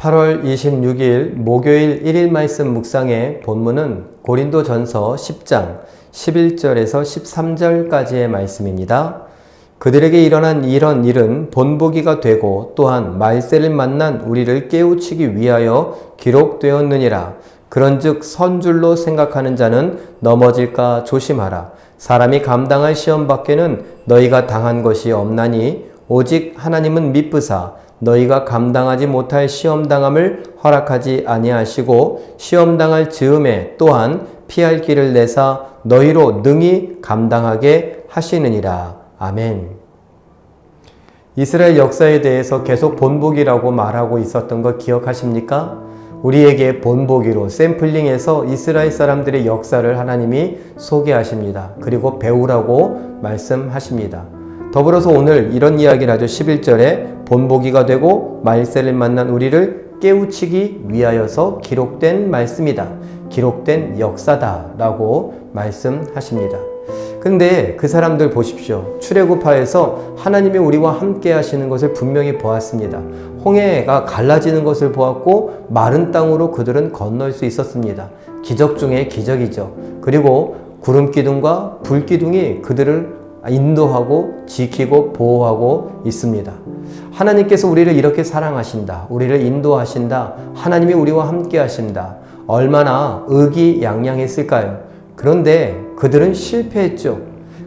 8월 26일 목요일 1일 말씀 묵상의 본문은 고린도전서 10장 11절에서 13절까지의 말씀입니다. 그들에게 일어난 이런 일은 본보기가 되고 또한 말세를 만난 우리를 깨우치기 위하여 기록되었느니라. 그런즉 선줄로 생각하는 자는 넘어질까 조심하라. 사람이 감당할 시험 밖에는 너희가 당한 것이 없나니 오직 하나님은 미쁘사 너희가 감당하지 못할 시험당함을 허락하지 아니하시고 시험당할 즈음에 또한 피할 길을 내사 너희로 능히 감당하게 하시느니라. 아멘. 이스라엘 역사에 대해서 계속 본보기라고 말하고 있었던 거 기억하십니까? 우리에게 본보기로 샘플링해서 이스라엘 사람들의 역사를 하나님이 소개하십니다. 그리고 배우라고 말씀하십니다. 더불어서 오늘 이런 이야기를 하죠. 11절에 본보기가 되고 말세를 만난 우리를 깨우치기 위하여서 기록된 말씀이다. 기록된 역사다 라고 말씀하십니다. 근데 그 사람들 보십시오. 출애굽하에서 하나님이 우리와 함께 하시는 것을 분명히 보았습니다. 홍해가 갈라지는 것을 보았고 마른 땅으로 그들은 건널 수 있었습니다. 기적 중에 기적이죠. 그리고 구름기둥과 불기둥이 그들을 인도하고 지키고 보호하고 있습니다. 하나님께서 우리를 이렇게 사랑하신다. 우리를 인도하신다. 하나님이 우리와 함께 하신다. 얼마나 의기양양했을까요? 그런데 그들은 실패했죠.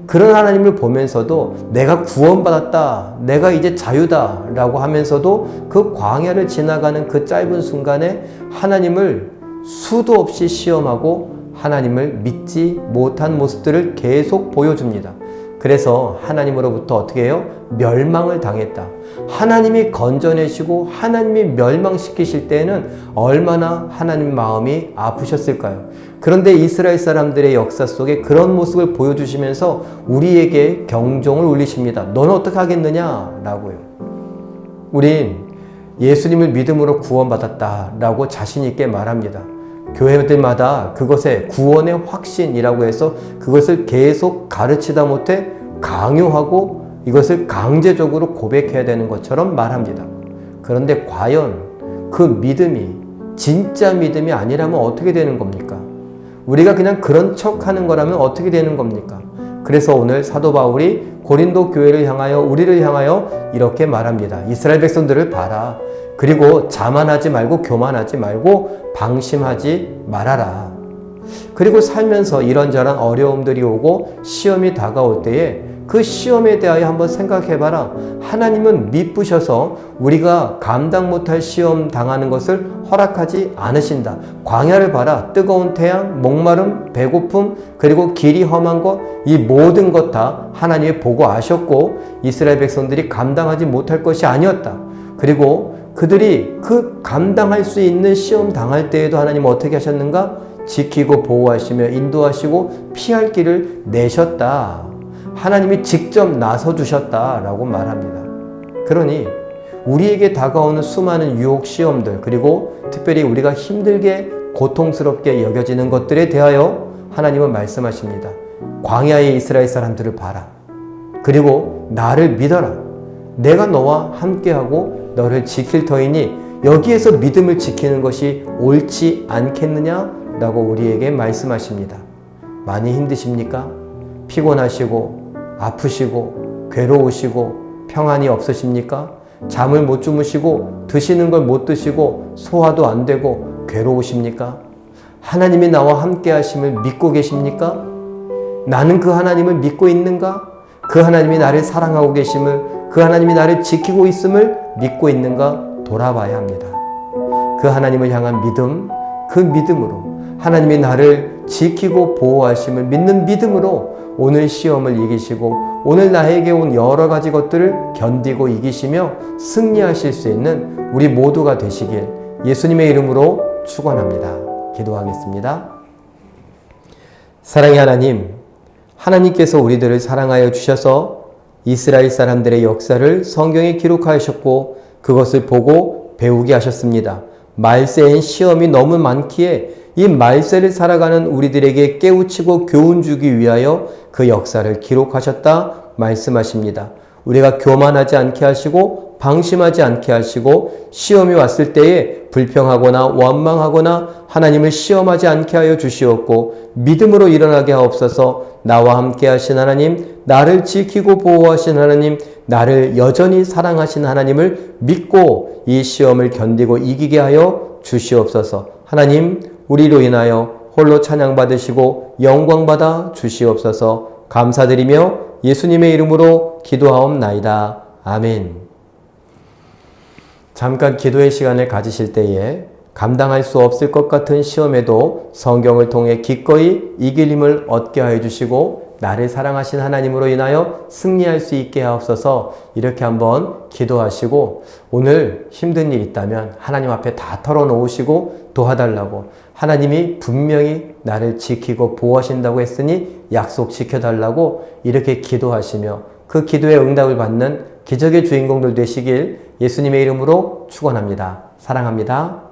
그런 하나님을 보면서도 내가 구원받았다. 내가 이제 자유다. 라고 하면서도 그 광야를 지나가는 그 짧은 순간에 하나님을 수도 없이 시험하고 하나님을 믿지 못한 모습들을 계속 보여줍니다. 그래서 하나님으로부터 어떻게 해요? 멸망을 당했다. 하나님이 건져내시고 하나님이 멸망시키실 때에는 얼마나 하나님 마음이 아프셨을까요? 그런데 이스라엘 사람들의 역사 속에 그런 모습을 보여주시면서 우리에게 경종을 울리십니다. 너는 어떻게 하겠느냐? 라고요. 우린 예수님을 믿음으로 구원받았다 라고 자신 있게 말합니다. 교회들마다 그것에 구원의 확신이라고 해서 그것을 계속 가르치다 못해 강요하고 이것을 강제적으로 고백해야 되는 것처럼 말합니다. 그런데 과연 그 믿음이 진짜 믿음이 아니라면 어떻게 되는 겁니까? 우리가 그냥 그런 척 하는 거라면 어떻게 되는 겁니까? 그래서 오늘 사도 바울이 고린도 교회를 향하여 우리를 향하여 이렇게 말합니다. 이스라엘 백성들을 봐라. 그리고 자만하지 말고 교만하지 말고 방심하지 말아라. 그리고 살면서 이런저런 어려움들이 오고 시험이 다가올 때에 그 시험에 대하여 한번 생각해봐라. 하나님은 미쁘셔서 우리가 감당 못할 시험 당하는 것을 허락하지 않으신다. 광야를 봐라. 뜨거운 태양, 목마름, 배고픔, 그리고 길이 험한 것, 이 모든 것 다 하나님이 보고 아셨고 이스라엘 백성들이 감당하지 못할 것이 아니었다. 그리고 그들이 그 감당할 수 있는 시험 당할 때에도 하나님은 어떻게 하셨는가? 지키고 보호하시며 인도하시고 피할 길을 내셨다. 하나님이 직접 나서 주셨다라고 말합니다. 그러니 우리에게 다가오는 수많은 유혹 시험들 그리고 특별히 우리가 힘들게 고통스럽게 여겨지는 것들에 대하여 하나님은 말씀하십니다. 광야의 이스라엘 사람들을 봐라. 그리고 나를 믿어라. 내가 너와 함께하고 너를 지킬 터이니 여기에서 믿음을 지키는 것이 옳지 않겠느냐? 라고 우리에게 말씀하십니다. 많이 힘드십니까? 피곤하시고 아프시고 괴로우시고 평안이 없으십니까? 잠을 못 주무시고 드시는 걸 못 드시고 소화도 안 되고 괴로우십니까? 하나님이 나와 함께 하심을 믿고 계십니까? 나는 그 하나님을 믿고 있는가? 그 하나님이 나를 사랑하고 계심을 그 하나님이 나를 지키고 있음을 믿고 있는가 돌아봐야 합니다. 그 하나님을 향한 믿음, 그 믿음으로 하나님이 나를 지키고 보호하심을 믿는 믿음으로 오늘 시험을 이기시고 오늘 나에게 온 여러 가지 것들을 견디고 이기시며 승리하실 수 있는 우리 모두가 되시길 예수님의 이름으로 축원합니다. 기도하겠습니다. 사랑의 하나님, 하나님께서 우리들을 사랑하여 주셔서 이스라엘 사람들의 역사를 성경에 기록하셨고 그것을 보고 배우게 하셨습니다. 말세엔 시험이 너무 많기에 이 말세를 살아가는 우리들에게 깨우치고 교훈 주기 위하여 그 역사를 기록하셨다 말씀하십니다. 우리가 교만하지 않게 하시고 방심하지 않게 하시고 시험이 왔을 때에 불평하거나 원망하거나 하나님을 시험하지 않게 하여 주시옵고 믿음으로 일어나게 하옵소서. 나와 함께 하신 하나님, 나를 지키고 보호하신 하나님, 나를 여전히 사랑하신 하나님을 믿고 이 시험을 견디고 이기게 하여 주시옵소서. 하나님, 우리로 인하여 홀로 찬양받으시고 영광받아 주시옵소서. 감사드리며 예수님의 이름으로 기도하옵나이다. 아멘. 잠깐 기도의 시간을 가지실 때에 감당할 수 없을 것 같은 시험에도 성경을 통해 기꺼이 이길 힘을 얻게 하여 주시고 나를 사랑하신 하나님으로 인하여 승리할 수 있게 하옵소서. 이렇게 한번 기도하시고 오늘 힘든 일 있다면 하나님 앞에 다 털어놓으시고 도와달라고, 하나님이 분명히 나를 지키고 보호하신다고 했으니 약속시켜달라고 이렇게 기도하시며 그 기도에 응답을 받는 기적의 주인공들 되시길 예수님의 이름으로 축원합니다. 사랑합니다.